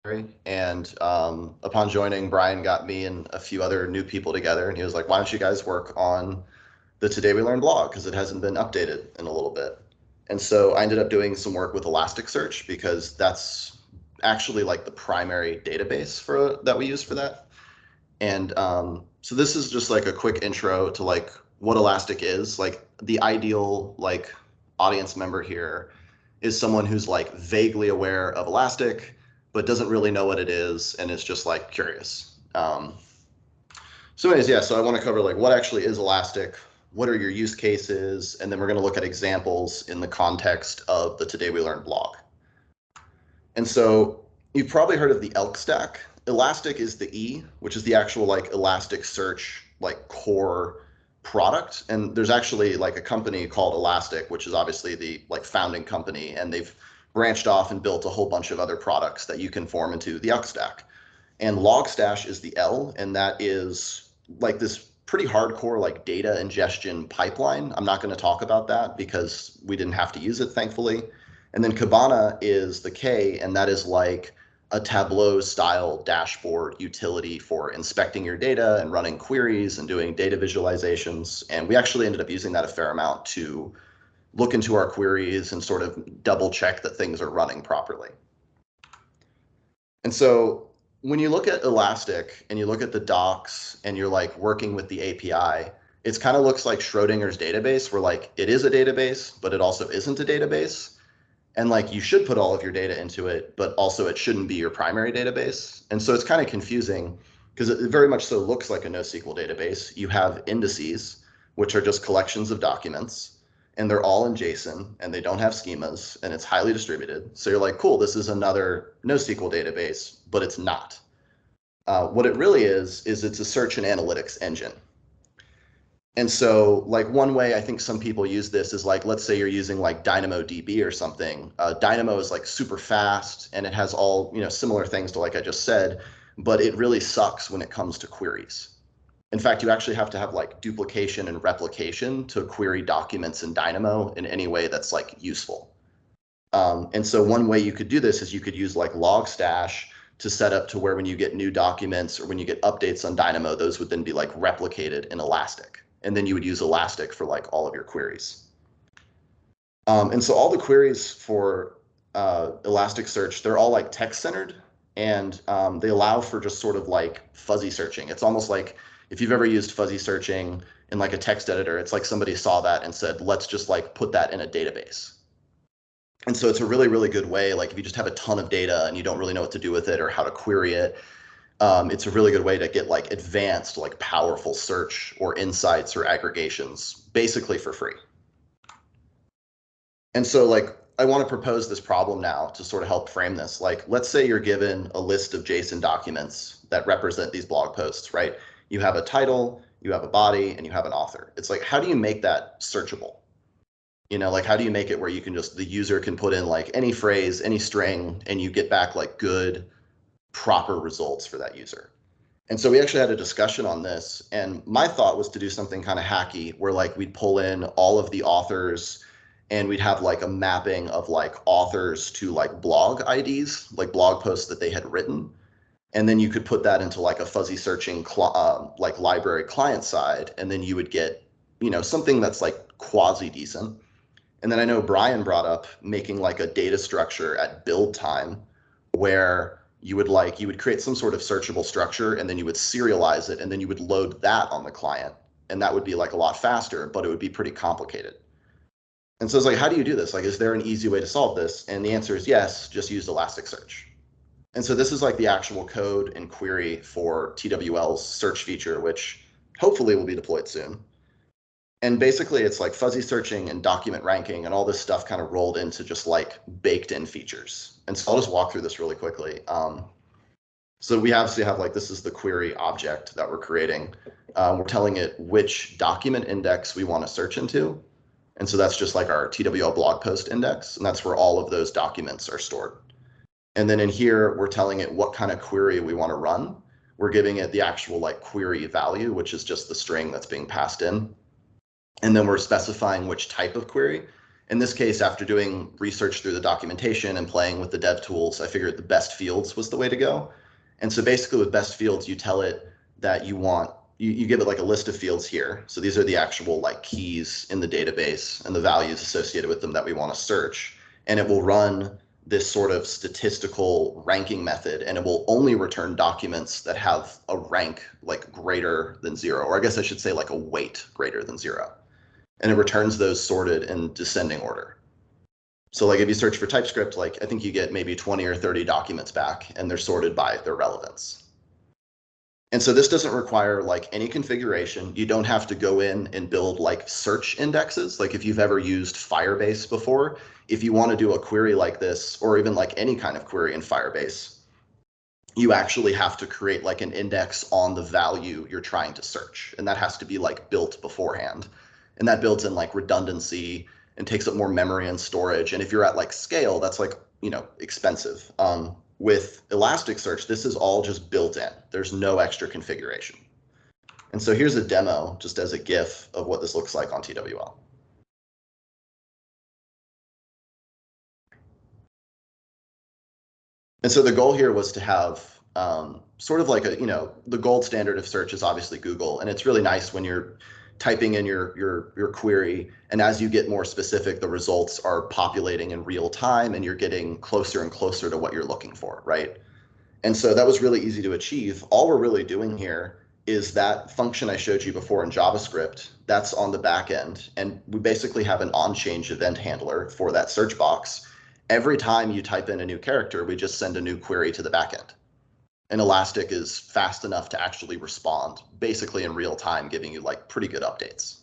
And upon joining, Brian got me and a few other new people together, and he was like, why don't you guys work on the Today We Learn blog, because it hasn't been updated in a little bit. And so I ended up doing some work with Elasticsearch, because that's actually like the primary database for that we use for that. And so this is just like a quick intro to like what Elastic is. Like the ideal like audience member here is someone who's like vaguely aware of Elastic, but doesn't really know what it is and is just like curious. So anyways, yeah, so I want to cover like what actually is Elastic, what are your use cases, and then we're going to look at examples in the context of the Today We Learn blog. And so you've probably heard of the ELK stack. Elastic is the E, which is the actual like Elasticsearch like core product. And there's actually like a company called Elastic, which is obviously the like founding company, and they've branched off and built a whole bunch of other products that you can form into the ELK stack. And Logstash is the L, and that is like this pretty hardcore like data ingestion pipeline. I'm not going to talk about that because we didn't have to use it, thankfully. And then Kibana is the K, and that is like a Tableau style dashboard utility for inspecting your data and running queries and doing data visualizations. And we actually ended up using that a fair amount to look into our queries and sort of double check that things are running properly. And so when you look at Elastic and you look at the docs and you're like working with the API, it kind of looks like Schrödinger's database, where like it is a database, but it also isn't a database. And like you should put all of your data into it, but also it shouldn't be your primary database. And so it's kind of confusing because it very much so looks like a NoSQL database. You have indices, which are just collections of documents, and they're all in JSON, and they don't have schemas, and it's highly distributed. So you're like, cool, this is another NoSQL database, but it's not. What it really is it's a search and analytics engine. And so like one way I think some people use this is like, let's say you're using like DynamoDB or something. Dynamo is like super fast and it has all, similar things to like I just said, but it really sucks when it comes to queries. In fact, you actually have to have like duplication and replication to query documents in Dynamo in any way that's like useful. And so one way you could do this is you could use like Logstash to set up to where when you get new documents or when you get updates on Dynamo, those would then be like replicated in Elastic. And then you would use Elastic for like all of your queries. And so all the queries for Elasticsearch, they're all like text-centered, and they allow for just sort of like fuzzy searching. It's almost like if you've ever used fuzzy searching in like a text editor, it's like somebody saw that and said, let's just like put that in a database. And so it's a really, really good way, like if you just have a ton of data and you don't really know what to do with it or how to query it, it's a really good way to get like advanced, like powerful search or insights or aggregations basically for free. And so like, I want to propose this problem now to sort of help frame this. Like, let's say you're given a list of JSON documents that represent these blog posts, right? You have a title, you have a body, and you have an author. It's like, how do you make that searchable? Like how do you make it where you can just, the user can put in like any phrase, any string, and you get back like good, proper results for that user. And so we actually had a discussion on this, and my thought was to do something kind of hacky where like we'd pull in all of the authors and we'd have like a mapping of like authors to like blog IDs, like blog posts that they had written. And then you could put that into like a fuzzy searching like library client side, and then you would get, something that's like quasi decent. And then I know Brian brought up making like a data structure at build time where you would create some sort of searchable structure, and then you would serialize it, and then you would load that on the client. And that would be like a lot faster, but it would be pretty complicated. And so it's like, how do you do this? Like, is there an easy way to solve this? And the answer is yes, just use Elasticsearch. And so this is like the actual code and query for TWL's search feature, which hopefully will be deployed soon. And basically it's like fuzzy searching and document ranking and all this stuff kind of rolled into just like baked in features. And so I'll just walk through this really quickly. So we obviously have like, this is the query object that we're creating. We're telling it which document index we want to search into. And so that's just like our TWL blog post index. And that's where all of those documents are stored. And then in here, we're telling it what kind of query we want to run. We're giving it the actual like query value, which is just the string that's being passed in. And then we're specifying which type of query. In this case, after doing research through the documentation and playing with the dev tools, I figured the best fields was the way to go. And so basically with best fields, you tell it that you give it like a list of fields here. So these are the actual like keys in the database and the values associated with them that we want to search. And it will run this sort of statistical ranking method, and it will only return documents that have a rank like greater than 0, or I guess I should say like a weight greater than 0. And it returns those sorted in descending order. So like if you search for TypeScript, like I think you get maybe 20 or 30 documents back, and they're sorted by their relevance. And so this doesn't require like any configuration. You don't have to go in and build like search indexes. Like if you've ever used Firebase before, if you want to do a query like this, or even like any kind of query in Firebase, you actually have to create like an index on the value you're trying to search. And that has to be like built beforehand. And that builds in like redundancy and takes up more memory and storage. And if you're at like scale, that's like, expensive. With Elasticsearch, this is all just built in. There's no extra configuration. And so here's a demo just as a GIF of what this looks like on TWL. And so the goal here was to have sort of like the gold standard of search is obviously Google. And it's really nice when you're typing in your query, and as you get more specific, the results are populating in real time, and you're getting closer and closer to what you're looking for, right? And so that was really easy to achieve. All we're really doing here is that function I showed you before in JavaScript, that's on the back end. And we basically have an on-change event handler for that search box. Every time you type in a new character, we just send a new query to the back end. And Elastic is fast enough to actually respond basically in real time, giving you like pretty good updates.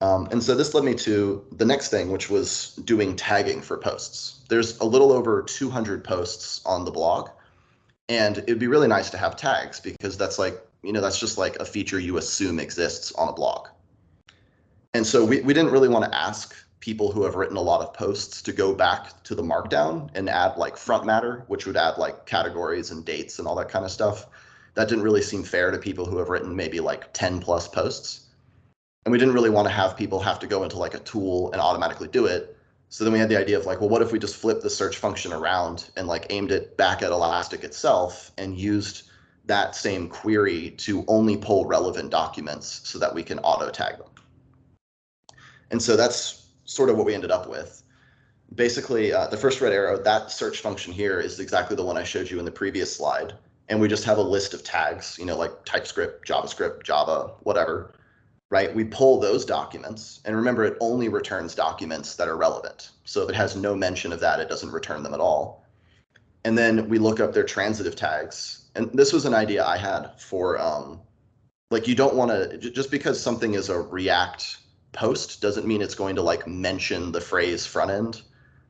And so this led me to the next thing, which was doing tagging for posts. There's a little over 200 posts on the blog, and it'd be really nice to have tags because that's like, that's just like a feature you assume exists on a blog. And so we didn't really want to ask people who have written a lot of posts to go back to the markdown and add like front matter, which would add like categories and dates and all that kind of stuff. That didn't really seem fair to people who have written maybe like 10 plus posts. And we didn't really want to have people have to go into like a tool and automatically do it. So then we had the idea of like, well, what if we just flip the search function around and like aimed it back at Elastic itself and used that same query to only pull relevant documents so that we can auto tag them. And so that's sort of what we ended up with. Basically, the first red arrow, that search function here is exactly the one I showed you in the previous slide. And we just have a list of tags, like TypeScript, JavaScript, Java, whatever, right? We pull those documents, and remember, it only returns documents that are relevant. So if it has no mention of that, it doesn't return them at all. And then we look up their transitive tags. And this was an idea I had for, like, you don't want to, just because something is a React post doesn't mean it's going to like mention the phrase front end.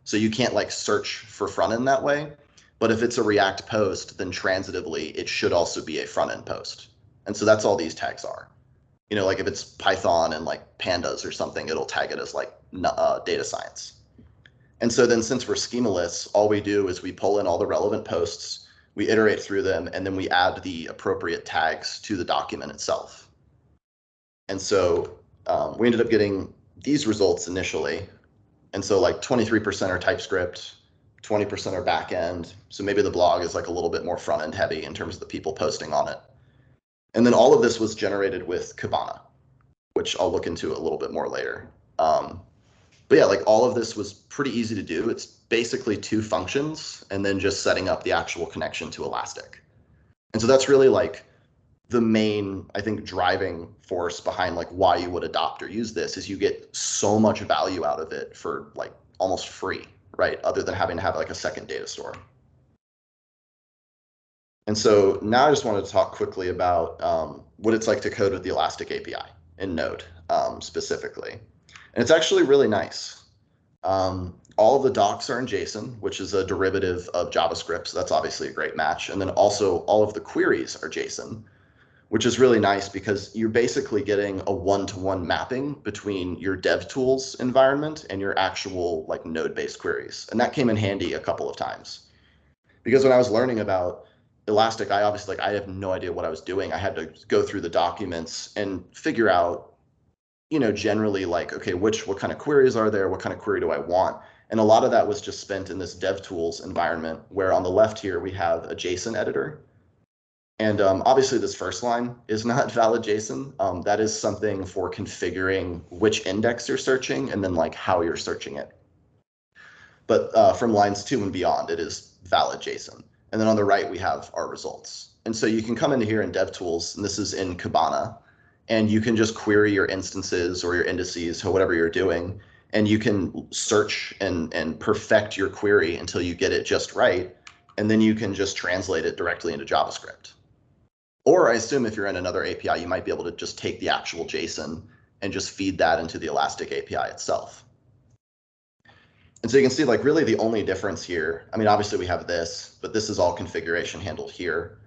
So you can't like search for front end that way. But if it's a React post, then transitively, it should also be a front end post. And so that's all these tags are. Like if it's Python and like pandas or something, it'll tag it as like data science. And so then since we're schemaless, all we do is we pull in all the relevant posts, we iterate through them, and then we add the appropriate tags to the document itself. And so we ended up getting these results initially. And so like 23% are TypeScript, 20% are backend. So maybe the blog is like a little bit more front end heavy in terms of the people posting on it. And then all of this was generated with Kibana, which I'll look into a little bit more later. But yeah, like all of this was pretty easy to do. It's basically 2 functions and then just setting up the actual connection to Elastic. And so that's really like the main, I think, driving force behind like why you would adopt or use this is you get so much value out of it for like almost free, right? Other than having to have like a second data store. And so now I just wanted to talk quickly about what it's like to code with the Elastic API in Node specifically. And it's actually really nice. All of the docs are in JSON, which is a derivative of JavaScript. So that's obviously a great match. And then also all of the queries are JSON, which is really nice because you're basically getting a one-to-one mapping between your DevTools environment and your actual like node-based queries. And that came in handy a couple of times. Because when I was learning about Elastic, I obviously I have no idea what I was doing. I had to go through the documents and figure out generally like, okay, what kind of queries are there? What kind of query do I want? And a lot of that was just spent in this DevTools environment, where on the left here we have a JSON editor. And obviously this first line is not valid JSON. That is something for configuring which index you're searching and then like how you're searching it. But from lines 2 and beyond, it is valid JSON. And then on the right, we have our results. And so you can come into here in DevTools, and this is in Kibana, and you can just query your instances or your indices or whatever you're doing, and you can search and perfect your query until you get it just right, and then you can just translate it directly into JavaScript. Or I assume if you're in another API, you might be able to just take the actual JSON and just feed that into the Elastic API itself. And so you can see like really the only difference here, I mean, obviously we have this, but this is all configuration handled here.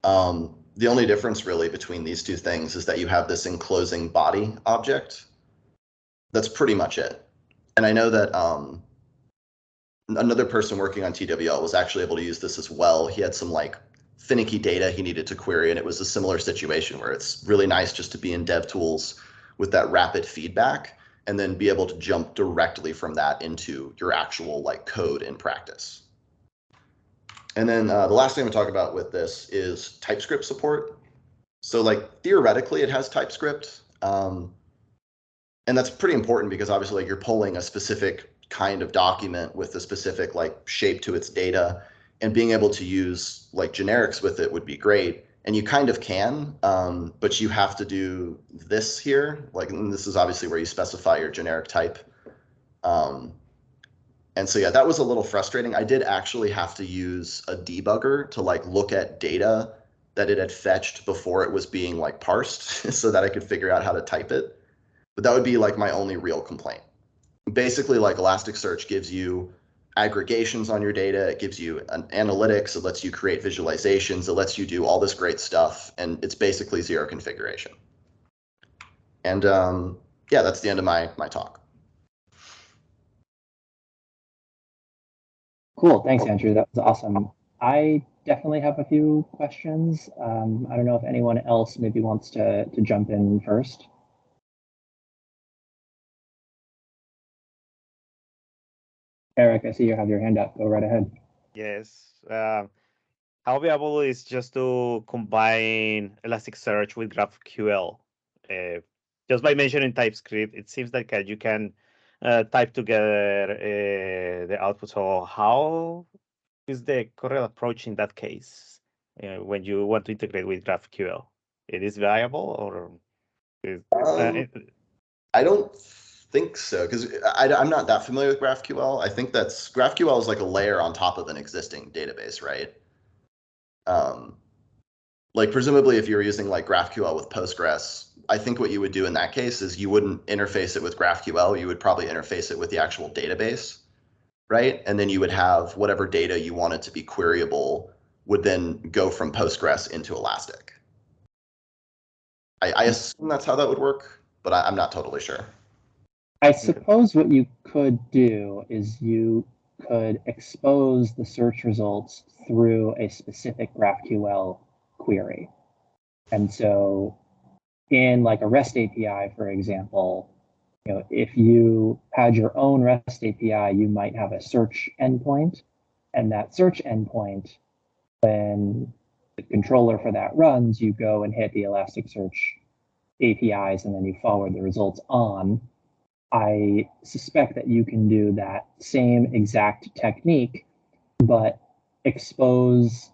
The only difference really between these two things is that you have this enclosing body object. That's pretty much it. And I know that another person working on TWL was actually able to use this as well. He had some like finicky data he needed to query, and it was a similar situation where it's really nice just to be in DevTools with that rapid feedback and then be able to jump directly from that into your actual like code in practice. And then the last thing I'm gonna talk about with this is TypeScript support. So like theoretically it has TypeScript, and that's pretty important because obviously like you're pulling a specific kind of document with a specific like shape to its data, and being able to use like generics with it would be great. And you kind of can, but you have to do this here. Like, and this is obviously where you specify your generic type. And so, yeah, that was a little frustrating. I did actually have to use a debugger to like look at data that it had fetched before it was being like parsed so that I could figure out how to type it. But that would be like my only real complaint. Basically, like Elasticsearch gives you aggregations on your data, it gives you an analytics, it lets you create visualizations, it lets you do all this great stuff, and it's basically zero configuration. And yeah, that's the end of my talk. Cool, thanks, Andrew. That was awesome. I definitely have a few questions. I don't know if anyone else maybe wants to jump in first. Eric, I see you have your hand up. Go right ahead. Yes. How viable is just to combine Elasticsearch with GraphQL? Just by mentioning TypeScript, it seems like you can type together the output. So how is the correct approach in that case when you want to integrate with GraphQL? It is viable, or is, I don't think so, because I'm not that familiar with GraphQL. I think that's GraphQL is like a layer on top of an existing database, right? Like presumably if you were using like GraphQL with Postgres, I think what you would do in that case is you wouldn't interface it with GraphQL, you would probably interface it with the actual database, right? And then you would have whatever data you wanted to be queryable would then go from Postgres into Elastic. I assume that's how that would work, but I'm not totally sure. I suppose what you could do is you could expose the search results through a specific GraphQL query. And so in like a REST API, for example, if you had your own REST API, you might have a search endpoint, and that search endpoint, when the controller for that runs, you go and hit the Elasticsearch APIs, and then you forward the results on. I suspect that you can do that same exact technique, but expose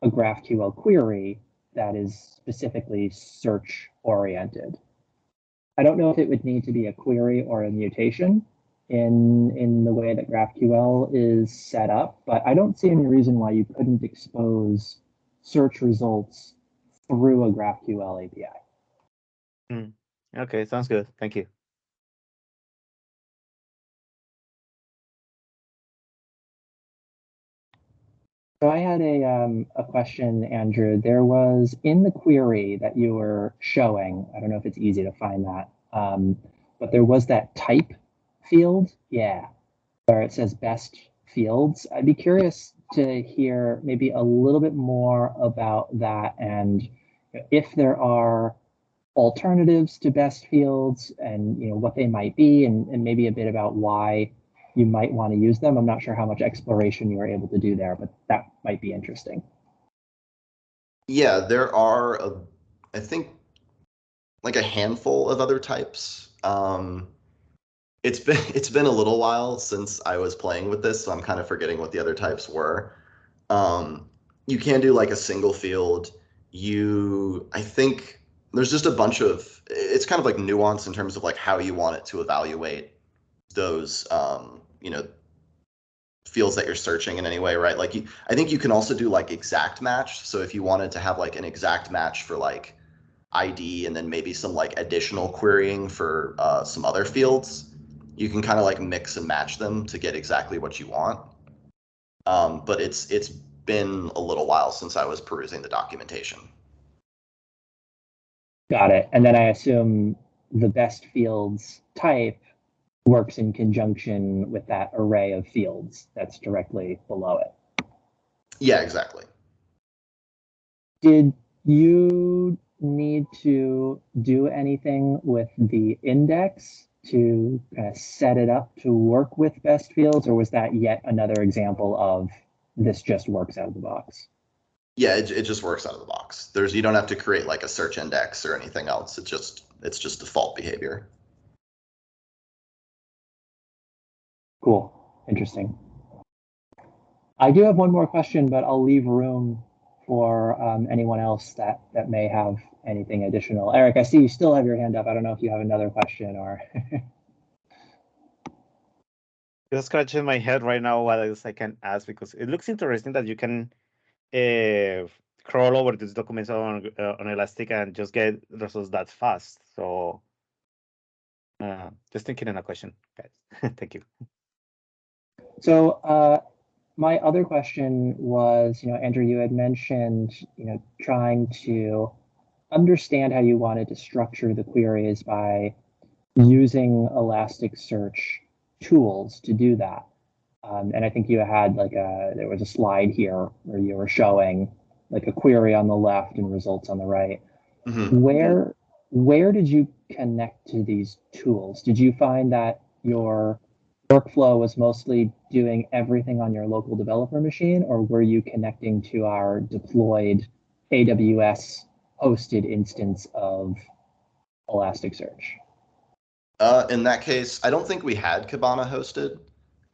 a GraphQL query that is specifically search oriented. I don't know if it would need to be a query or a mutation in the way that GraphQL is set up, but I don't see any reason why you couldn't expose search results through a GraphQL API. Okay, sounds good. Thank you. So I had a question, Andrew. There was in the query that you were showing, I don't know if it's easy to find that, but there was that type field, yeah, where it says best fields. I'd be curious to hear maybe a little bit more about that, and if there are alternatives to best fields and what they might be, and maybe a bit about why you might want to use them. I'm not sure how much exploration you were able to do there, but that might be interesting. Yeah, there are, I think, like a handful of other types. It's been a little while since I was playing with this, so I'm kind of forgetting what the other types were. You can do like a single field. I think there's just a bunch of, it's kind of like nuance in terms of like how you want it to evaluate those, fields that you're searching in any way, right? Like I think you can also do like exact match. So if you wanted to have like an exact match for like ID and then maybe some like additional querying for some other fields, you can kind of like mix and match them to get exactly what you want. But it's been a little while since I was perusing the documentation. Got it. And then I assume the best fields type works in conjunction with that array of fields that's directly below it. Yeah, exactly. Did you need to do anything with the index to kind of set it up to work with best fields, or was that yet another example of this just works out of the box? Yeah, it just works out of the box. You don't have to create like a search index or anything else. It's just default behavior. Cool. Interesting. I do have one more question, but I'll leave room for anyone else that may have anything additional. Eric, I see you still have your hand up. I don't know if you have another question or. Just scratching my head right now what else I can ask, because it looks interesting that you can crawl over these documents on Elastic and just get results that fast. So just thinking in a question, guys. Thank you. So my other question was, Andrew, you had mentioned, trying to understand how you wanted to structure the queries by using Elasticsearch tools to do that. And I think you had there was a slide here where you were showing like a query on the left and results on the right. Mm-hmm. Where did you connect to these tools? Did you find that your workflow was mostly doing everything on your local developer machine, or were you connecting to our deployed AWS hosted instance of Elasticsearch? In that case, I don't think we had Kibana hosted.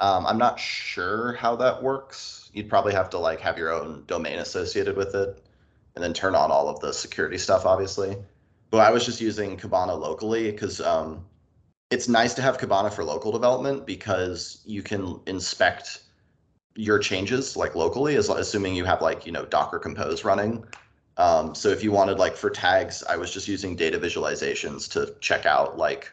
I'm not sure how that works. You'd probably have to like have your own domain associated with it and then turn on all of the security stuff, obviously. But I was just using Kibana locally because it's nice to have Kibana for local development because you can inspect your changes like locally, assuming you have like, Docker Compose running. So if you wanted like for tags, I was just using data visualizations to check out like,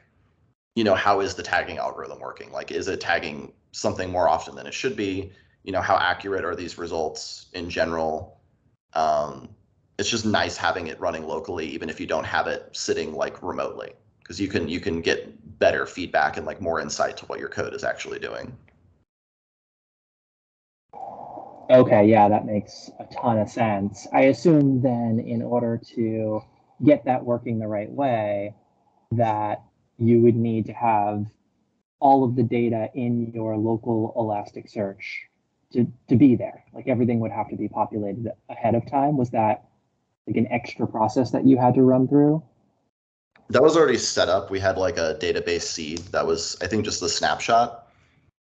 how is the tagging algorithm working? Like, is it tagging something more often than it should be? How accurate are these results in general? It's just nice having it running locally, even if you don't have it sitting like remotely, because you can get better feedback and like more insight to what your code is actually doing. Okay, yeah, that makes a ton of sense. I assume then in order to get that working the right way, that you would need to have all of the data in your local Elasticsearch to be there. Like everything would have to be populated ahead of time. Was that like an extra process that you had to run through? That was already set up. We had like a database seed that was, I think, just the snapshot.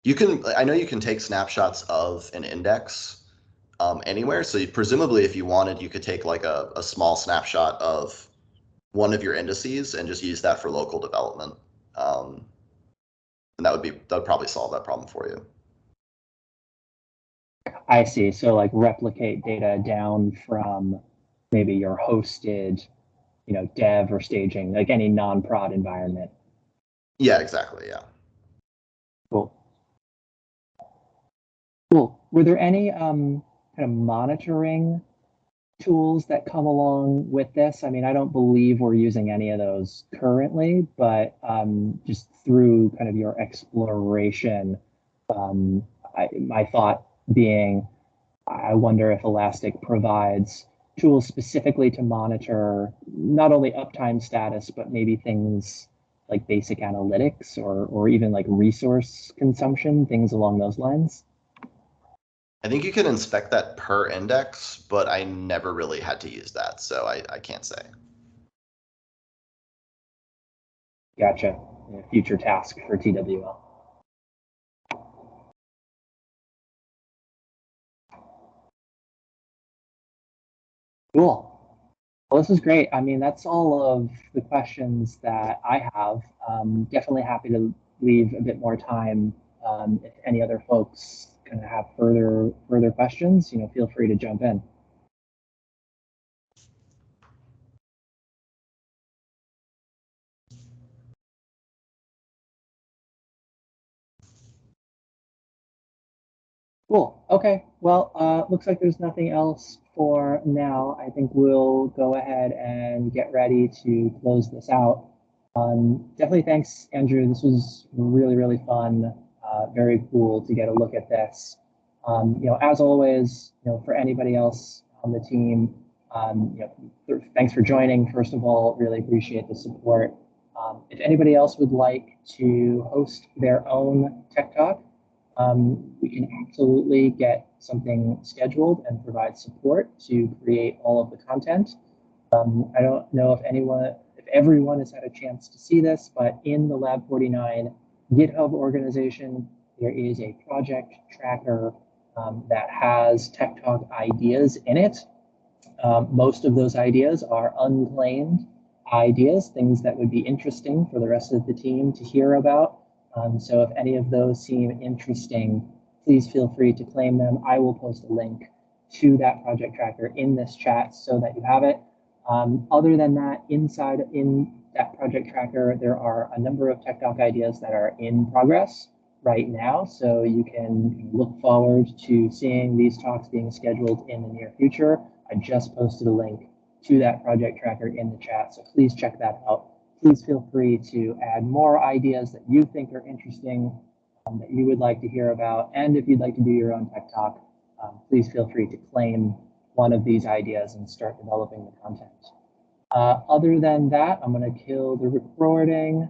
I know you can take snapshots of an index anywhere. So presumably if you wanted, you could take like a small snapshot of one of your indices and just use that for local development. And that would probably solve that problem for you. I see. So like replicate data down from maybe your hosted, dev or staging, like any non-prod environment. Yeah, exactly. Yeah. Cool. Cool. Were there any kind of monitoring tools that come along with this? I mean, I don't believe we're using any of those currently, but just through kind of your exploration, my thought being, I wonder if Elastic provides tools specifically to monitor not only uptime status, but maybe things like basic analytics or even like resource consumption, things along those lines? I think you can inspect that per index, but I never really had to use that, so I can't say. Gotcha. Future task for TWL. Cool. Well, this is great. I mean, that's all of the questions that I have. Definitely happy to leave a bit more time if any other folks kind of have further questions. Feel free to jump in. Cool. Okay. Well, looks like there's nothing else for now. I think we'll go ahead and get ready to close this out. Definitely thanks, Andrew. This was really, really fun. Very cool to get a look at this. As always, for anybody else on the team, thanks for joining. First of all, really appreciate the support. If anybody else would like to host their own Tech Talk, we can absolutely get something scheduled and provide support to create all of the content. I don't know if everyone has had a chance to see this, but in the Lab49 GitHub organization, there is a project tracker that has Tech Talk ideas in it. Most of those ideas are unclaimed ideas, things that would be interesting for the rest of the team to hear about. So if any of those seem interesting, please feel free to claim them. I will post a link to that project tracker in this chat so that you have it. Other than that, inside in that project tracker, there are a number of Tech Talk ideas that are in progress right now. So you can look forward to seeing these talks being scheduled in the near future. I just posted a link to that project tracker in the chat, so please check that out. Please feel free to add more ideas that you think are interesting, that you would like to hear about. And if you'd like to do your own Tech Talk, please feel free to claim one of these ideas and start developing the content. Other than that, I'm going to kill the recording.